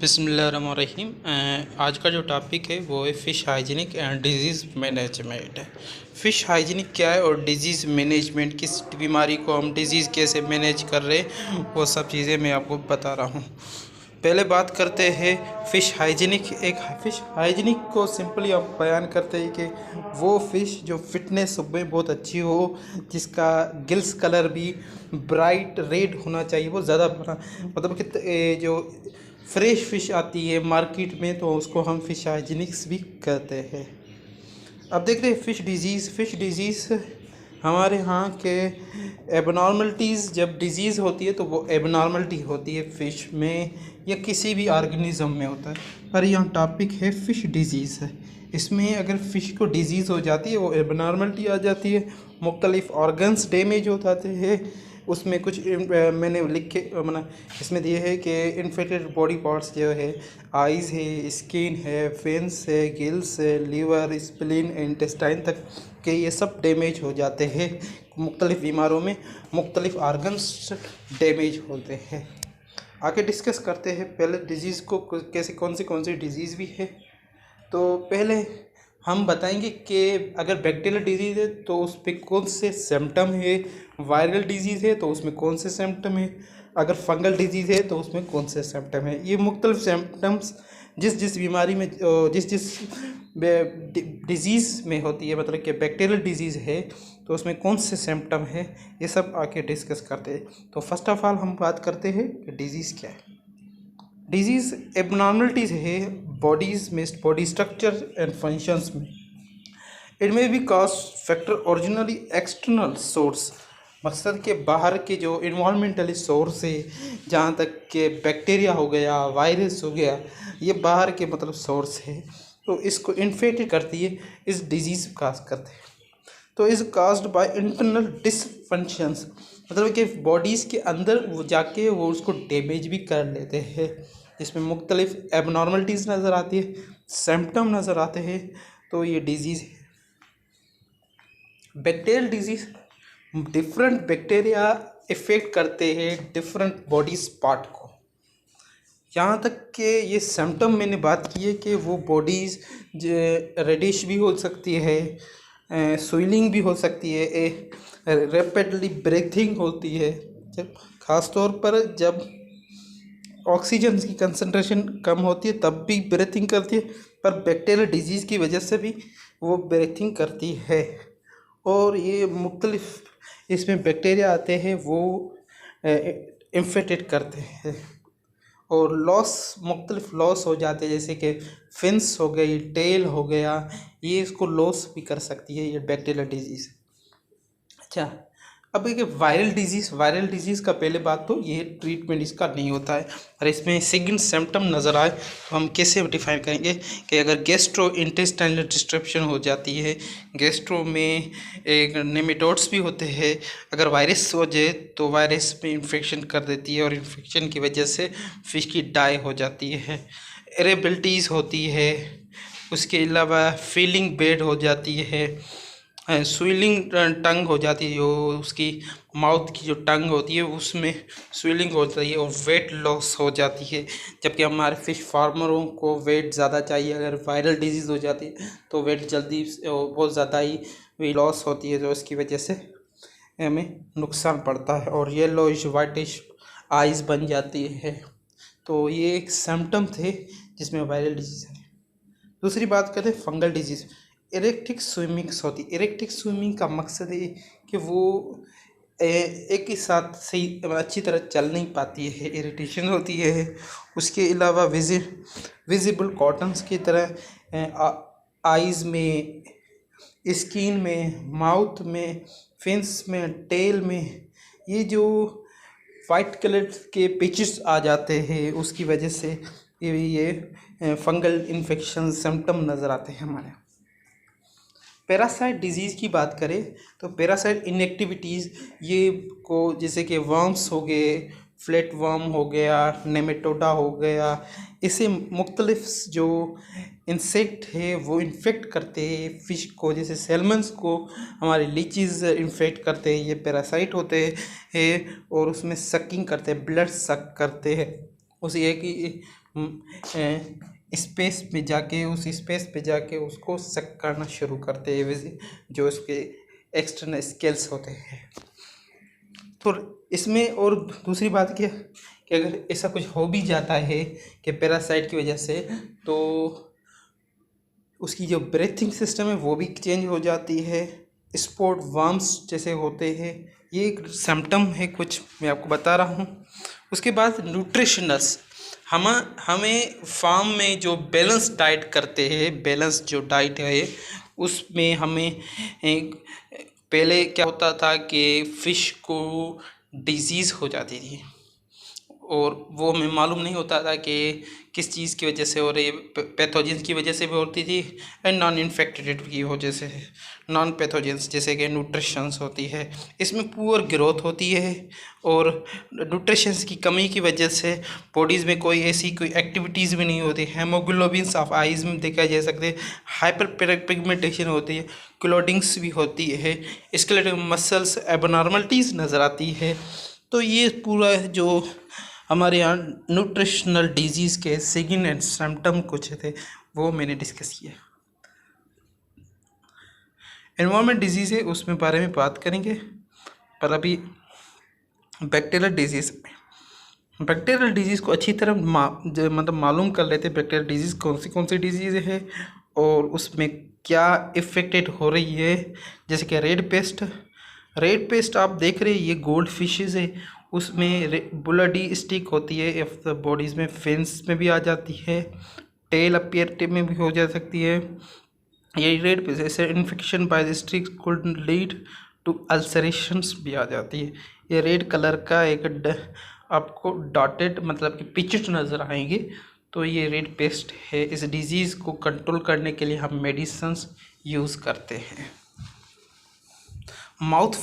बिस्मिल्लाहिर्रहमानिर्रहीम। आज का जो टॉपिक है वो है fish hygienic and disease management. Fish hygienic क्या है और डिजीज़ मैनेजमेंट, किस बीमारी को हम डिजीज़ कैसे मैनेज कर रहे हैं, वो सब चीज़ें मैं आपको बता रहा हूँ। पहले बात करते हैं फ़िश हाइजीनिक। एक फ़िश हाइजीनिक को सिंपली आप बयान करते हैं कि वो फ़िश जो फिटनेस में बहुत अच्छी हो, जिसका गिल्स कलर भी ब्राइट रेड होना चाहिए, वो ज़्यादा मतलब कि जो फ्रेश फ़िश आती है मार्केट में तो उसको हम फ़िश हाइजीनिक्स भी कहते हैं। अब देखते हैं फ़िश डिज़ीज़ हमारे यहाँ के एबनॉर्मलिटीज़, जब डिज़ीज़ होती है तो वो एबनॉर्मलिटी होती है फ़िश में या किसी भी ऑर्गेनिज़म में होता है। पर यहाँ टॉपिक है फ़िश डिज़ीज़ है। इसमें अगर फ़िश को डिज़ीज़ हो जाती है, वो एबनॉर्मलिटी आ जाती है, मुख्तलिफ़ ऑर्गन्स डैमेज हो जाते हैं। उसमें कुछ मैंने लिख के इसमें दिए है कि इन्फेक्टेड बॉडी पार्ट्स जो है, आइज़ है, स्किन है, फेंस है, गिल्स है, लीवर, स्प्लीन, इंटेस्टाइन तक के ये सब डैमेज हो जाते हैं। मुख्तलिफ़ बीमारों में मुख्तलिफ़ ऑर्गन्स डैमेज होते हैं। आगे डिस्कस करते हैं पहले डिज़ीज़ को, कैसे कौन सी डिज़ीज़ भी है। तो पहले हम बताएंगे कि अगर बैक्टीरियल डिजीज़ है तो उस पर कौन से सिम्टम है, वायरल डिजीज़ है तो उसमें कौन से सिम्टम है, अगर फंगल डिजीज़ है तो उसमें कौन से सिम्टम है। ये मुख्तलिफ सिम्टम्स जिस बीमारी में जिस डिज़ीज़ में होती है, मतलब कि बैक्टीरियल डिजीज़ है तो उसमें कौन से सिम्टम है, ये सब आके डिस्कस करते हैं। तो फर्स्ट ऑफ ऑल हम बात करते हैं कि डिज़ीज़ क्या है। डिजीज़ एबनॉर्मलिटीज है बॉडीज में, बॉडी स्ट्रक्चर एंड फंक्शंस में। It may be cause factor originally external source, मकसद के बाहर के जो इन्वायरमेंटली सोर्स है, जहाँ तक के बैक्टीरिया हो गया, वायरस हो गया, ये बाहर के मतलब सोर्स है, तो इसको इन्फेक्ट करती है, इस डिजीज़ काज करते हैं। तो is caused by internal dysfunctions, मतलब कि बॉडीज़ के अंदर वो जाके वो उसको डैमेज भी कर लेते हैं। इसमें मुख्तलिफ एबनॉर्मलिटीज़ नज़र आती है, सिम्टम नज़र आते हैं, तो ये डिजीज़ है। Bacterial disease, different bacteria effect करते हैं डिफरेंट बॉडीज़ पार्ट को। यहाँ तक कि ये सिम्टम मैंने बात की है कि वो बॉडीज़ रेडिश भी हो सकती है, स्वेलिंग भी हो सकती है, रैपिडली ब्रीथिंग होती है, जब ख़ास तौर पर जब ऑक्सीजन की कंसंट्रेशन कम होती है तब भी ब्रीथिंग करती है, पर बैक्टीरियल डिजीज़ की वजह से भी वो ब्रीथिंग करती है। और ये मुख्तलिफ इसमें बैक्टीरिया आते हैं, वो इन्फेक्टेड करते हैं और मुख्तलिफ लॉस हो जाते हैं, जैसे कि फिन्स हो गई, टेल हो गया, ये इसको लॉस भी कर सकती है ये बैक्टीरियल डिजीज़। अच्छा, अब एक वायरल डिजीज़ का पहले बात तो ये ट्रीटमेंट इसका नहीं होता है, और इसमें सिग्न सिम्टम नज़र आए तो हम कैसे डिफाइन करेंगे कि अगर गैस्ट्रो इंटेस्टाइनल डिस्ट्रप्शन हो जाती है, गैस्ट्रो में एक नेमेटोड्स भी होते हैं, अगर वायरस हो जाए तो वायरस में इन्फेक्शन कर देती है और इन्फेक्शन की वजह से फिश की डाई हो जाती है, इरेबिलिटीज़ होती है, उसके अलावा फीलिंग बेड हो जाती है, स्वेलिंग टंग हो जाती है, जो उसकी माउथ की जो टंग होती है उसमें स्वेलिंग होती है और वेट लॉस हो जाती है। जबकि हमारे फिश फार्मरों को वेट ज़्यादा चाहिए, अगर वायरल डिजीज़ हो जाती है तो वेट जल्दी बहुत ज़्यादा ही लॉस होती है, तो इसकी वजह से हमें नुकसान पड़ता है और येलोइश वाइटिश आइज़ बन जाती है। तो ये एक सिम्टम थे जिसमें वायरल डिजीज़ है। दूसरी बात करते हैं फंगल डिजीज़। इरेक्टिक स्विमिंग्स होती है। इरेक्टिक स्विमिंग का मकसद है कि वो एक ही साथ सही अच्छी तरह चल नहीं पाती है, इरिटेशन होती है। उसके अलावा विजिबल कॉटन्स की तरह आइज़ में, स्किन में, माउथ में, फिन्स में, टेल में, ये जो वाइट कलर के पिचेस आ जाते हैं, उसकी वजह से ये फंगल इन्फेक्शन सिम्टम नज़र आते हैं हमारे। पैरासाइट डिजीज़ की बात करें तो पैरासाइट इनएक्टिविटीज़ ये को, जैसे कि वर्म्स हो गए, फ्लैट वर्म हो गया, नेमेटोडा हो गया, इसे मुख्तलिफ जो इंसेक्ट है वो इन्फेक्ट करते हैं फ़िश को, जैसे सैल्मन्स को हमारे लीचीज़ इन्फेक्ट करते हैं, ये पैरासाइट होते हैं और उसमें सकिंग करते हैं, ब्लड सक करते हैं। उस एक ही स्पेस में जाके उस स्पेस पे जाके उसको सक करना शुरू करते हैं, वैसे जो उसके एक्सटर्नल स्केल्स होते हैं। तो इसमें और दूसरी बात क्या कि अगर ऐसा कुछ हो भी जाता है कि पैरासाइट की वजह से, तो उसकी जो ब्रीथिंग सिस्टम है वो भी चेंज हो जाती है। स्पॉट वर्म्स जैसे होते हैं, ये एक सिम्टम है कुछ मैं आपको बता रहा हूँ। उसके बाद न्यूट्रिशनल्स, हमें फार्म में जो बैलेंस डाइट करते हैं, बैलेंस जो डाइट है उसमें हमें पहले क्या होता था कि फ़िश को डिजीज़ हो जाती थी और वो हमें मालूम नहीं होता था कि किस चीज़ की वजह से हो रही है। पैथोजेंस की वजह से भी होती थी एंड नॉन इन्फेक्टेड की वजह से, नॉन पैथोजेंस जैसे कि न्यूट्रिशंस होती है, इसमें पुअर ग्रोथ होती है। और न्यूट्रिशंस की कमी की वजह से बॉडीज़ में कोई ऐसी कोई एक्टिविटीज़ भी नहीं होती। हेमोग्लोबिन्स ऑफ आइज़ में देखा जा सकते हैं, हाइपर पिगमेंटेशन होती है, क्लोटिंग्स भी होती है, स्केलेटल मसल्स एबनॉर्मलिटीज़ नज़र आती है। तो ये पूरा जो हमारे यहाँ न्यूट्रिशनल डिजीज़ के सिग्न एंड सिम्टम कुछ थे वो मैंने डिस्कस किया। एनवायरमेंट डिजीज़ है उसमें बारे में बात करेंगे, पर अभी बैक्टीरियल डिजीज़ को अच्छी तरह मतलब मालूम कर लेते हैं। बैक्टीरियल डिजीज़ कौन सी डिजीज़ है और उसमें क्या इफ़ेक्टेड हो रही है। जैसे कि रेड पेस्ट आप देख रहे हैं, ये गोल्ड फिशेज़ है, उसमें ब्लडी स्टिक होती है इफ द बॉडीज़ में, फिन्स में भी आ जाती है, टेल अपियर में भी हो जा सकती है। ये रेड पेस्ट ऐसे infection by the stick could lead to ulcerations भी आ जाती है। ये रेड कलर का एक आपको डॉटेड मतलब कि पिचड नज़र आएंगे, तो ये रेड पेस्ट है। इस डिजीज़ को कंट्रोल करने के लिए हम मेडिसिन्स यूज़ करते हैं। माउथ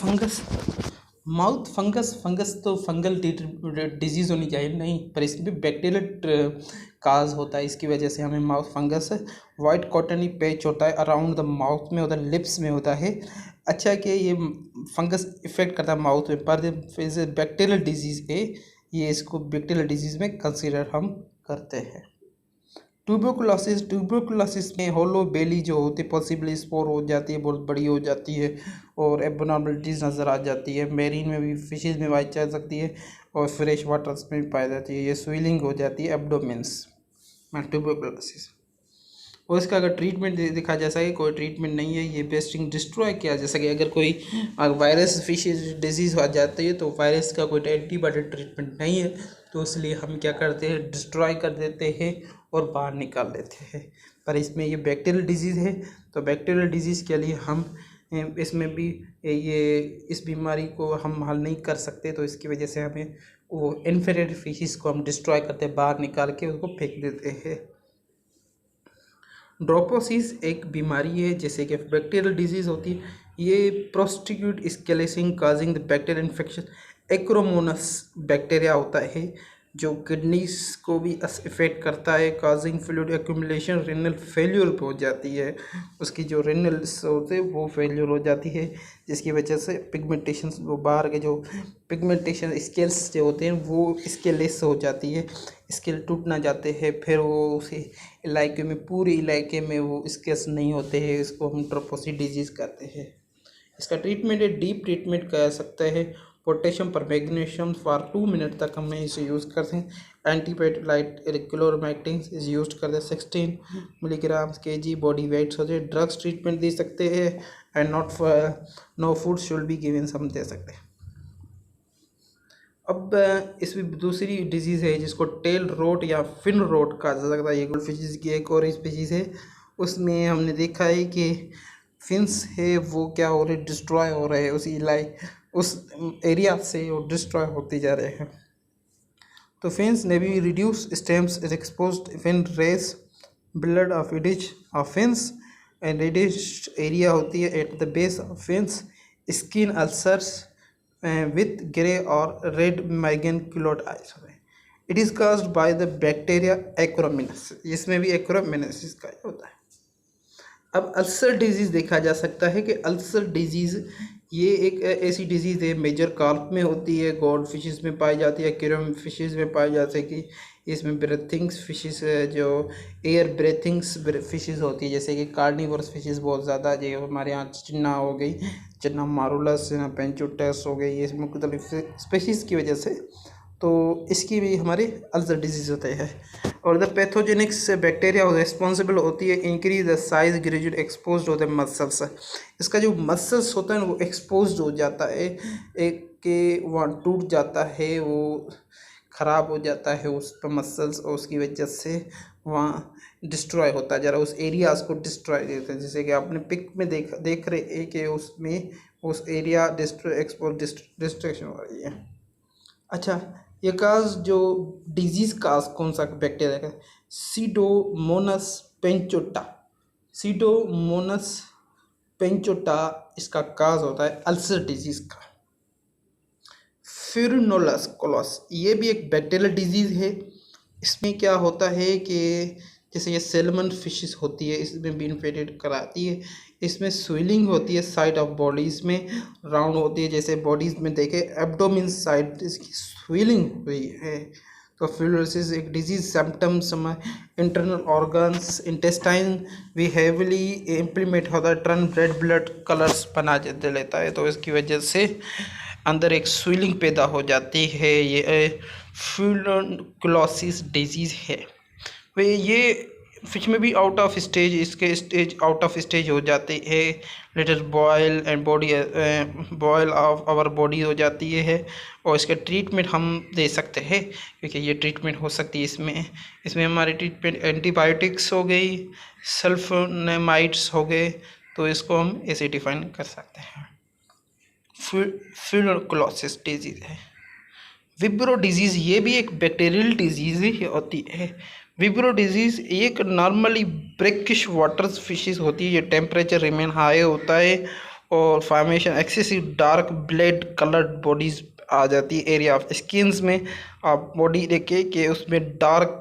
फंगस तो फंगल डिजीज़ होनी चाहिए नहीं, पर इसमें बैक्टीरियल काज होता है, इसकी वजह से हमें mouth fungus. White cottony patch होता है अराउंड द माउथ में होता है, लिप्स में होता है। अच्छा कि ये फंगस इफेक्ट करता है माउथ में, पर बैक्टीरियल डिजीज़ है, ये इसको बैक्टीरियल डिजीज़ में कंसिडर हम करते हैं। ट्यूबरकुलोसिस में होलो बेली जो होती है पॉसिबली स्पोर हो जाती है, बहुत बड़ी हो जाती है और एबनॉर्मलिटीज़ नज़र आ जाती है। मेरीन में भी फिशेज में पाई जा सकती है और फ्रेश वाटर्स में भी पाई जाती है। ये स्वेलिंग हो जाती है एब्डोमेंस में ट्यूबरकुलोसिस। और इसका अगर ट्रीटमेंट देखा जा सके, कोई ट्रीटमेंट नहीं है, ये पेस्टिंग डिस्ट्रॉय किया जा सके। अगर कोई वायरस फिशेज डिजीज़ आ जाती है तो वायरस का कोई एंटीबायोटिक ट्रीटमेंट नहीं है, तो इसलिए हम क्या करते हैं, डिस्ट्रॉय कर देते हैं और बाहर निकाल लेते हैं। पर इसमें ये बैक्टीरियल डिजीज़ है, तो बैक्टीरियल डिजीज़ के लिए हम इसमें भी ये इस बीमारी को हम हल नहीं कर सकते, तो इसकी वजह से हमें वो इन्फेक्टेड फिशेस को हम डिस्ट्रॉय करते हैं, बाहर निकाल के उसको फेंक देते हैं। ड्रोपोसिस एक बीमारी है जैसे कि बैक्टीरियल डिजीज़ होती है, ये प्रोस्टिट्यूट स्केलेसिंग causing the bacterial infection. Aeromonas bacteria होता है जो किडनीज को भी इफेक्ट करता है, causing fluid accumulation, renal failure हो जाती है, उसकी जो रेनल्स होते हैं वो फेल्यूर हो जाती है, जिसकी वजह से पिगमेंटेशन, वो बाहर के जो पिगमेंटेशन स्केल्स जो होते हैं वो स्केलेस हो जाती है, स्केल टूट ना जाते हैं, फिर वो उसी इलाके में, पूरे इलाके में वो स्केल्स नहीं होते हैं, इसको हम ट्रोपोसी डिजीज़ कहते हैं। इसका ट्रीटमेंट है, डीप ट्रीटमेंट कर सकते हैं, पोटेशियम पर मैग्नीशियम फॉर 2 मिनट तक हम इसे यूज़ करते हैं। एंटीबायोटिक लाइट क्लोरोमैक्टिन इज यूज करते हैं 16 मिलीग्राम kg बॉडी वेट होते हैं। ड्रग्स ट्रीटमेंट दे सकते हैं and not for no food should be given, हम दे सकते हैं। अब इसमें दूसरी डिजीज़ है जिसको टेल रोट या फिन रोट कहा जा सकता है, ये गोल्ड फिशेज की एक और स्पीशीज़ है। उसमें हमने देखा है कि फिन्स है वो क्या हो रहे, डिस्ट्रॉय हो रहे हैं, उस एरिया से वो डिस्ट्रॉय होते जा रहे हैं। तो फिन्स ने भी reduce stems is exposed fin rays blood of edges of fins and reddish area होती है at the base of fins, skin ulcers with grey or red macular eyes. It is caused by the bacteria Acromenes, इसमें भी Acromenes का होता है। अब ulcer disease देखा जा सकता है कि अल्सर डिजीज़ ये एक ऐसी डिजीज़ है, मेजर कार्प में होती है, गोल्ड फिशेस में पाई जाती है, क्रेम फिशेस में पाई जाती है। इसमें ब्रीथिंग्स फिशेस जो एयर ब्रीथिंग्स फिशेस होती है, जैसे कि कार्निवोरस फिशेस बहुत ज़्यादा, जो हमारे यहाँ चिन्ना हो गई, चिन्ना मारुलस, पेंचुटेस हो गई, ये मुख्तलिफ स्पेशीज़ की वजह से तो इसकी भी हमारे अल्सर डिजीज़ होते हैं। और द पैथोजेनिक्स बैक्टीरिया रिस्पॉन्सिबल होती है increase the size gradual expose होते हैं मसल्स। इसका जो मसल्स होता है वो एक्सपोज हो जाता है, एक के वहाँ टूट जाता है, वो ख़राब हो जाता है उस पर मसल्स, और उसकी वजह से वहाँ डिस्ट्रॉय होता है, ज़रा उस एरियाज़ को डिस्ट्रॉय देते हैं। जैसे कि आपने पिक में देख रहे हैं कि उसमें उस एरिया डिस्ट्रैक्शन हो रही है। अच्छा, ये काज जो डिजीज़ काज कौन सा बैक्टीरिया का? सीडोमोनस पेंचोटा। सीडोमोनस पेंचोटा इसका काज होता है अल्सर डिजीज़ का। फिरनोलस कोलस, ये भी एक बैक्टीरियल डिजीज़ है। इसमें क्या होता है कि जैसे ये सेल्मन फिशेस होती है, इसमें भी इन्फेक्टेड कराती है। इसमें स्वेलिंग होती है साइड ऑफ बॉडीज़ में, राउंड होती है, जैसे बॉडीज़ में देखे एब्डोमिन साइड इसकी स्वेलिंग हुई है। तो फिलोसिस एक disease symptoms internal organs intestine भी हेवली इम्प्लीमेंट होता है, टर्न रेड ब्लड कलर्स बना लेता है, तो इसकी वजह से अंदर एक स्वेलिंग पैदा हो जाती है। ये फ्यूलोक्लोसिस डिजीज़ है। वे ये फिश में भी आउट ऑफ स्टेज, इसके स्टेज आउट ऑफ स्टेज हो जाते हैं। Later boil and body boil of our body हो जाती है, और इसका ट्रीटमेंट हम दे सकते हैं, क्योंकि ये ट्रीटमेंट हो सकती है। इसमें हमारी ट्रीटमेंट एंटीबायोटिक्स हो गई, सल्फोनेमाइड्स हो गए, तो इसको हम ऐसे डिफाइन कर सकते हैं। फ्यूलोक्लोसिस डिजीज़ है। विब्रो डिजीज़ ये भी एक बैक्टीरियल डिजीज़ ही होती है। विब्रो डिजीज़ एक नॉर्मली ब्रेकिश वाटर फिशेस होती है। ये टेम्परेचर रिमेन हाई होता है और formation excessive dark blood coloured bodies आ जाती है एरिया ऑफ स्किन्स में। आप बॉडी देखे कि उसमें dark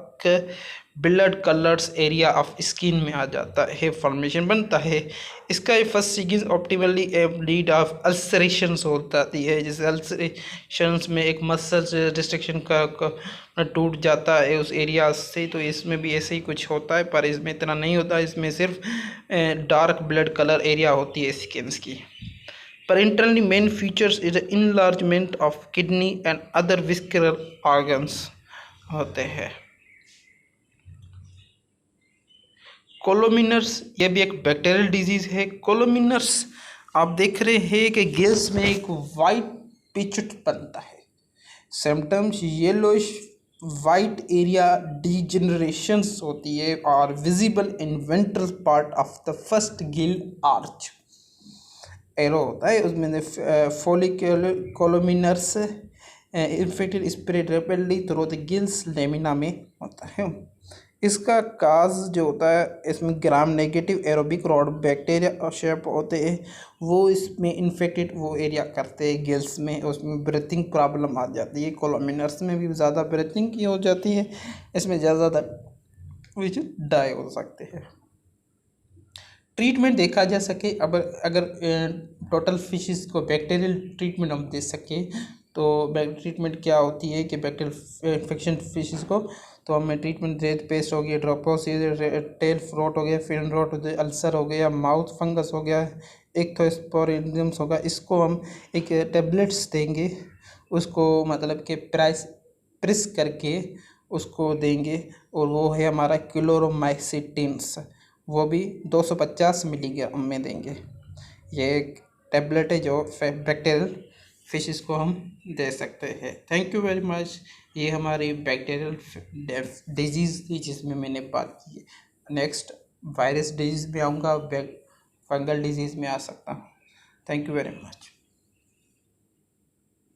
blood colours area of skin में आ जाता है, फॉर्मेशन बनता है। इसका first signal optimally lead of ulcerations हो जाती है, जैसे अल्सरेशंस में एक मसल डिस्ट्रक्शन का टूट जाता है उस एरिया से, तो इसमें भी ऐसे ही कुछ होता है, पर इसमें इतना नहीं होता। इसमें सिर्फ डार्क ब्लड कलर एरिया होती है स्किन की। पर internally main features is enlargement of kidney and other visceral organs होते हैं। कोलोमिनर्स ये भी एक बैक्टीरियल डिजीज़ है। कोलोमिनर्स आप देख रहे हैं कि गिल्स में एक वाइट पिचट बनता है। Symptoms yellowish white area degenerations होती है और visible in ventral part of the first gill arch. एरो होता है उसमें columnaris infected spread rapidly through the gills lamina में होता है। इसका काज जो होता है, इसमें gram negative aerobic rod bacteria shape होते हैं, वो इसमें इन्फेक्टेड वो एरिया करते हैं गिल्स में, उसमें ब्रीथिंग प्रॉब्लम आ जाती है। कोलोमिनर्स में भी ज़्यादा ब्रीथिंग की हो जाती है, इसमें ज़्यादा विच डाई हो सकते हैं। ट्रीटमेंट देखा जा सके, अगर टोटल फिशेस को बैक्टीरियल ट्रीटमेंट हम दे सके, तो ट्रीटमेंट क्या होती है कि बैक्टीरियल इन्फेक्शन फिशेस को, तो हमें ट्रीटमेंट रेड पेस्ट हो गया, ड्रोपोसिस, टेल फ्रॉट हो गया, फिन रॉट हो गया, अल्सर हो गया, माउथ फंगस हो गया, इक्थोस्पोरिडियम्स होगा, इसको हम एक टेबलेट्स देंगे, उसको मतलब कि प्रेस करके उसको देंगे, और वो है हमारा क्लोरोमाइसिटिन्स, वो भी 250 मिलीग्राम में देंगे। ये एक टेबलेट है जो बैक्टीरियल फिशेस को हम दे सकते हैं। Thank you very much. ये हमारी बैक्टीरियल डिजीज़ थी जिसमें मैंने बात की। नेक्स्ट वायरस डिजीज़ में आऊँगा, फंगल डिजीज़ में आ सकता हूँ। Thank you very much.